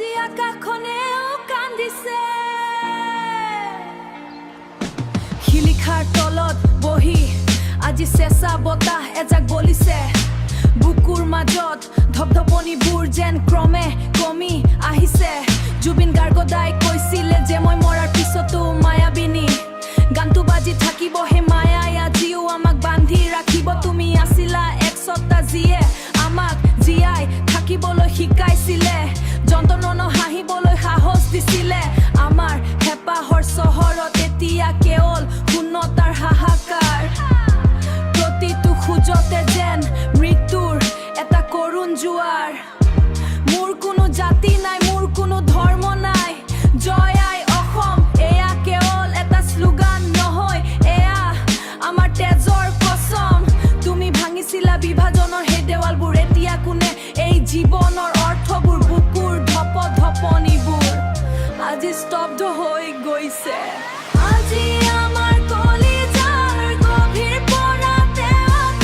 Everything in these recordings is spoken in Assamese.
আজি আকাশখনেও কান্দিছে শিলিখাৰ তলত বহি আজি চেঁচা বতাহ এজাক বলিছে বুকুৰ মাজত ধপধপনিবোৰ যেন ক্ৰমে কমি আহিছে জুবিন গাৰ্গদাই কৈছিলে যে মই মৰাৰ পিছতো মায়াবিনী গানটো বাজি থাকিব হে মায়াই আজিও আমাক বান্ধি ৰাখিব তুমি আছিলা এক সত্তা যিয়ে আমাক জীয়াই থাকিবলৈ শিকাইছিলে যন্ত্ৰণা হাঁহিবলৈ সাহস দিছিলে আমাৰ হেঁপাহৰ চহৰত এতিয়া কেৱল শূন্যতাৰ হাহাকাৰ প্ৰতিটো খোজতে যেন মৃত্যুৰ এটা কৰুণ জোৱাৰ মোৰ কোনো জাতি নাই মোৰ কোনো ধৰ্ম নাই জয় আই অসম এয়া কেৱল এটা শ্লোগান নহয় এয়া আমাৰ তেজৰ কসম তুমি ভাঙিছিলা বিভাজনৰ সেই দেৱালবোৰ এতিয়া কোনে এই জীৱনৰ অৰ্থবোৰ বুকুৰ ধপধপনিবোৰ আজি স্তব্ধ হৈ গৈছে আজি আমাৰ কলিজাৰ গভীৰ পৰা তেওঁক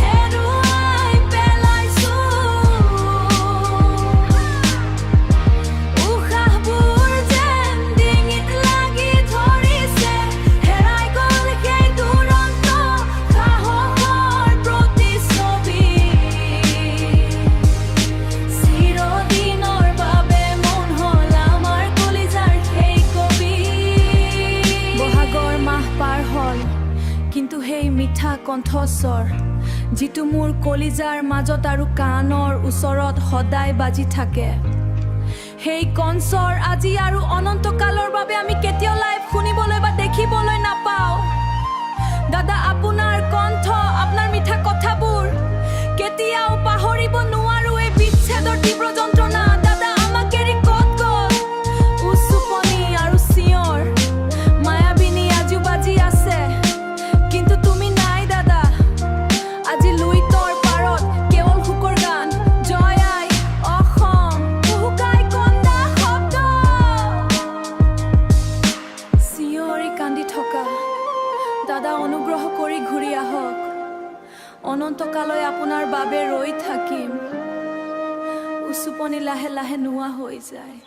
হেৰুৱাই পেলাইছো উশাহবোৰ যেন ডিঙিত লাগি ধৰিছে হেৰাই গ'ল সেই দুৰন্ত সাহসৰ প্ৰতিচ্ছবি চিৰদিনৰ বাবে মন হ'ল আমাৰ কলিজাৰ সেই কবি বহাগৰ মাহ পাৰ হ'ল কিন্তু সেই মিঠা কণ্ঠস্বৰ যিটো মোৰ কলিজাৰ মাজত আৰু কাণৰ ওচৰত সদায় বাজি থাকে সেই কণ্ঠৰ আজি আৰু অনন্তকালৰ বাবে আমি কেতিয়াও লাইভ শুনিবলৈ বা দেখিবলৈ নাপাওঁ দাদা আপোনাৰ কণ্ঠ আপোনাৰ মিঠা কথাবোৰ কেতিয়াও পাহৰিব নোৱাৰো এই বিচ্ছেদৰ তীব্ৰ যন্ত্ৰণা দাদা আমাক এৰি ক'ত গ'ল উচুপনি আৰু চিঞৰ মায়াবিনী আজিও বাজি আছে কিন্তু তুমি নাই দাদা আজি লুইতৰ পাৰত কেৱল শোকৰ গান জয় আই অসম হুহুকাই কন্দা শব্দ চিঞৰি কান্দি থকা দাদা অনুগ্ৰহ কৰি ঘূৰি আহক অনন্তকালৈ আপোনাৰ বাবে ৰৈ থাকিম উচুপনি লাহে লাহে নোহোৱা হৈ যায়